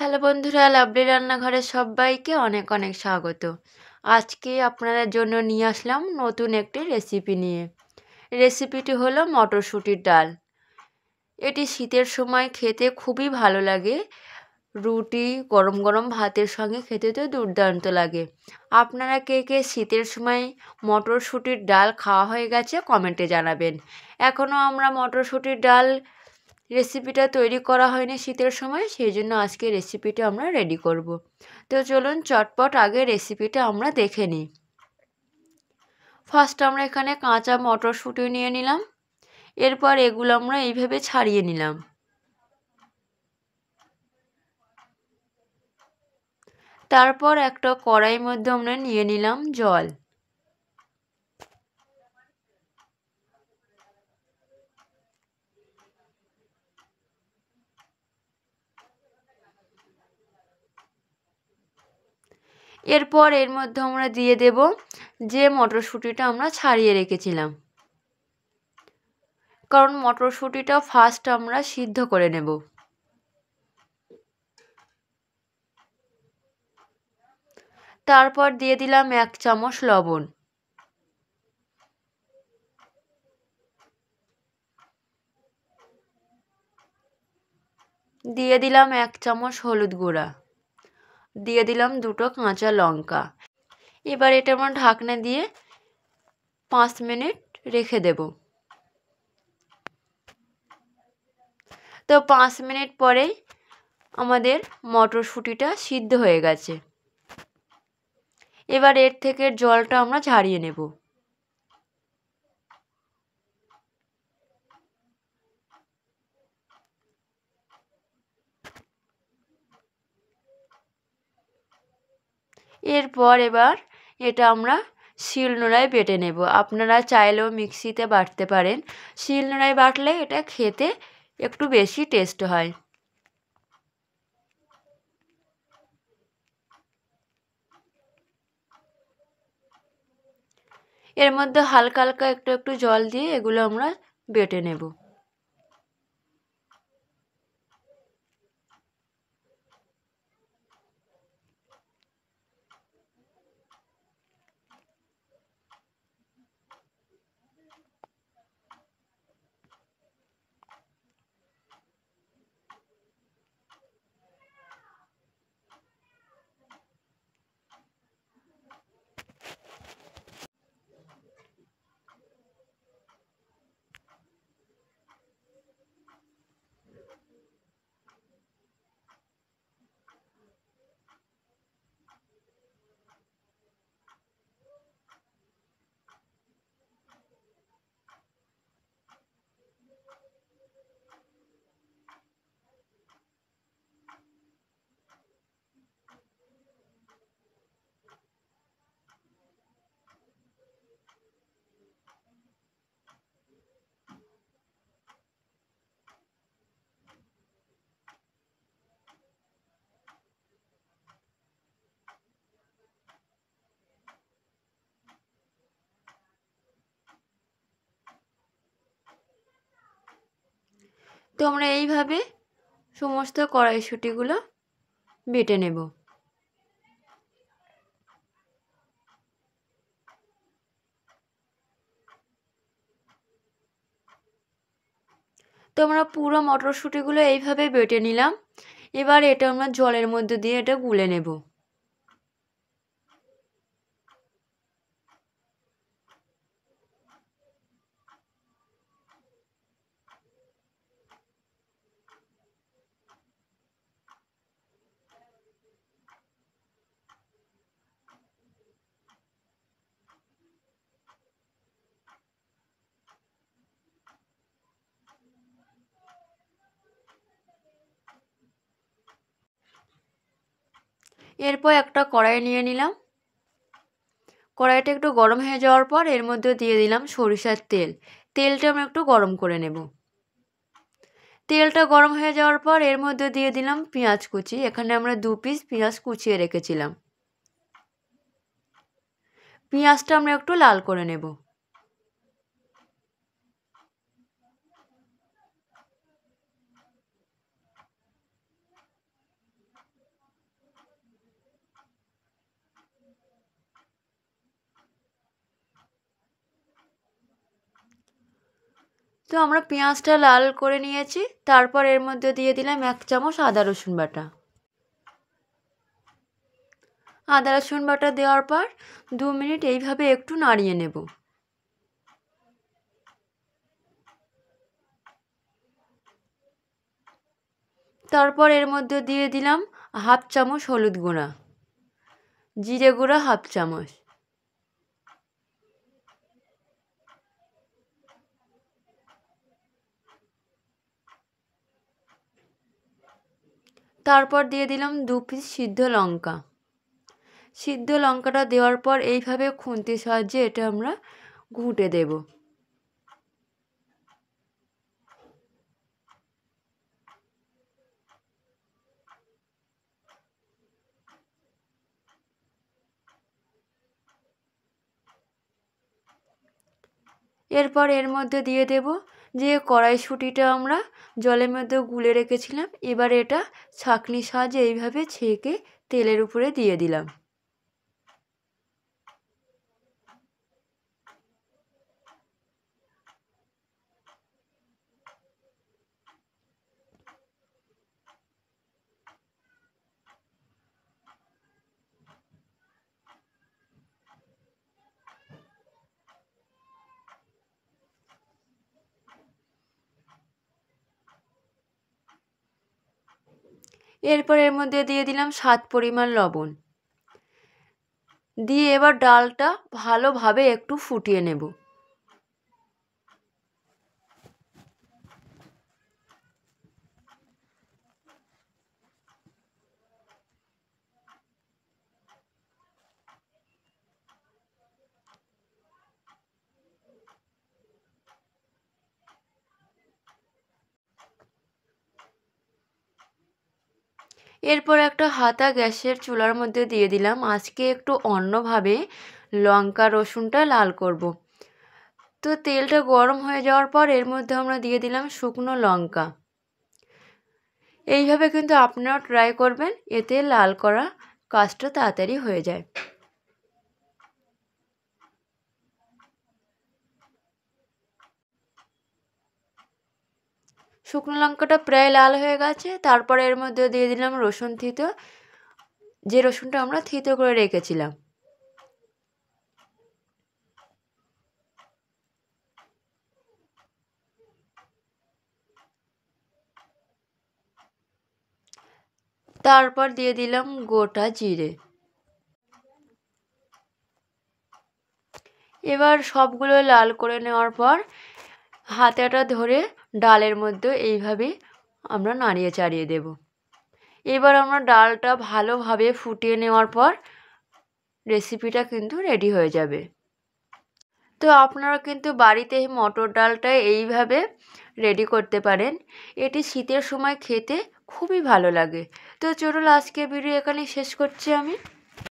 Hello বন্ধুরা, lovely রান্নাঘরে সবাইকে অনেক অনেক স্বাগত। আজকে আপনাদের জন্য নিয়ে আসলাম নতুন একটি রেসিপি নিয়ে। রেসিপিটি হলো মটরশুঁটির ডাল। এটি শীতের সময় খেতে খুবই ভালো লাগে। রুটি, গরম গরম ভাতের সঙ্গে খেতে তো দুর্দান্ত লাগে। আপনারা কে কে শীতের সময় মটরশুঁটির ডাল খাওয়া হয়ে গেছে কমেন্টে জানাবেন। এখনও আমরা মটরশুঁটির ডাল রেসিপিটা তৈরি করা হয়নি শীতের সময়, সেই জন্য আজকে রেসিপিটা আমরা রেডি করব। তো চলুন চটপট আগে রেসিপিটা আমরা দেখে নিই। ফার্স্ট আমরা এখানে কাঁচা মটরশুঁটি নিয়ে নিলাম। এরপর এগুলো আমরা এইভাবে ছাড়িয়ে নিলাম। তারপর একটা কড়াইয়ের মধ্যে আমরা নিয়ে নিলাম জল। এরপর এর মধ্যে আমরা দিয়ে দেব যে মটরশুঁটিটা আমরা ছাড়িয়ে রেখেছিলাম, কারণ মটরশুঁটিটা ফার্স্ট আমরা সিদ্ধ করে নেব। তারপর দিয়ে দিলাম 1 চামচ লবণ। দিয়ে দিলাম 1 চামচ হলুদ গুঁড়া। দিয়ে দিলাম 2টো কাঁচা লঙ্কা। এবার এটা আমরা ঢাকনা দিয়ে 5 মিনিট রেখে দেব। তো 5 মিনিট পরেই আমাদের মটরশুঁটিটা সিদ্ধ হয়ে গেছে। এবার এর থেকে জলটা আমরা ঝারিয়ে নেব। এরপর এবার এটা আমরা শিলনোড়ায় বেটে নেব। আপনারা চাইলেও মিক্সিতে বাটতে পারেন। শিলনোড়ায় বাটলে এটা খেতে একটু বেশি টেস্ট হয়। এর মধ্যে হালকা হালকা একটু একটু জল দিয়ে এগুলো আমরা বেটে নেব। তো আমরা এইভাবে সমস্ত কড়াইশুঁটিগুলো বেটে নেব। তো আমরা পুরো মটরশুঁটিগুলো এইভাবে বেটে নিলাম। এবার এটা আমরা জলের মধ্যে দিয়ে এটা গুলে নেব। এরপর একটা কড়াই নিয়ে নিলাম। কড়াইটা একটু গরম হয়ে যাওয়ার পর এর মধ্যে দিয়ে দিলাম সরিষার তেল। তেলটা আমরা একটু গরম করে নেব। তেলটা গরম হয়ে যাওয়ার পর এর মধ্যে দিয়ে দিলাম পেঁয়াজ কুচি। এখানে আমরা 2 পিস পেঁয়াজ কুচিয়ে রেখেছিলাম। পেঁয়াজটা আমরা একটু লাল করে নেব। আমরা পেঁয়াজটা লাল করে নিয়েছি, তারপর এর মধ্যে দিয়ে দিলাম 1 চামচ আদা রসুন বাটা। আদা রসুন বাটা দেওয়ার পর 2 মিনিট এইভাবে একটু নাড়িয়ে নেব। তারপর এর মধ্যে দিয়ে দিলাম 1/2 চামচ হলুদ গুঁড়া, জিরে গুঁড়া 1/2 চামচ, তারপর দিয়ে দিলাম 2 পিস সিদ্ধ লঙ্কা। সিদ্ধ লঙ্কাটা দেওয়ার পর এইভাবে খুন্তির সাহায্যে এটা আমরা ঘুঁটে দেব। এরপর এর মধ্যে দিয়ে দেব যে কড়াইশুঁটিটা আমরা জলের মধ্যে গুলে রেখেছিলাম, এবার এটা ছাঁকনির সাহায্যে এইভাবে ছেঁকে তেলের উপরে দিয়ে দিলাম। এরপর এর মধ্যে দিয়ে দিলাম স্বাদ পরিমাণ লবণ, দিয়ে এবার ডালটা ভালোভাবে একটু ফুটিয়ে নেব। এরপর একটা হাতা গ্যাসের চুলার মধ্যে দিয়ে দিলাম। আজকে একটু অন্যভাবে লঙ্কা রসুনটা লাল করব। তো তেলটা গরম হয়ে যাওয়ার পর এর মধ্যে আমরা দিয়ে দিলাম শুকনো লঙ্কা। এইভাবে কিন্তু আপনারাও ট্রাই করবেন, এতে লাল করা কাজটা তাড়াতাড়ি হয়ে যায়। শুকনো লঙ্কাটা প্রায় লাল হয়ে গেছে, তারপরে এর মধ্যে দিয়ে দিলাম রসুন থিতো, যে রসুনটা আমরা থিতো করে রেখেছিলাম। তারপর দিয়ে দিলাম গোটা জিরে। এবার সবগুলো লাল করে নেওয়ার পর হাতাটা ধরে ডালের মধ্যে এইভাবে আমরা নাড়িয়ে চাড়িয়ে দেব। এবার আমরা ডালটা ভালোভাবে ফুটিয়ে নেওয়ার পর রেসিপিটা কিন্তু রেডি হয়ে যাবে। তো আপনারা কিন্তু বাড়িতে মটর ডালটা এইভাবে রেডি করতে পারেন, এটি শীতের সময় খেতে খুবই ভালো লাগে। তো চলুন আজকে ভিডিও এখানেই শেষ করছি আমি।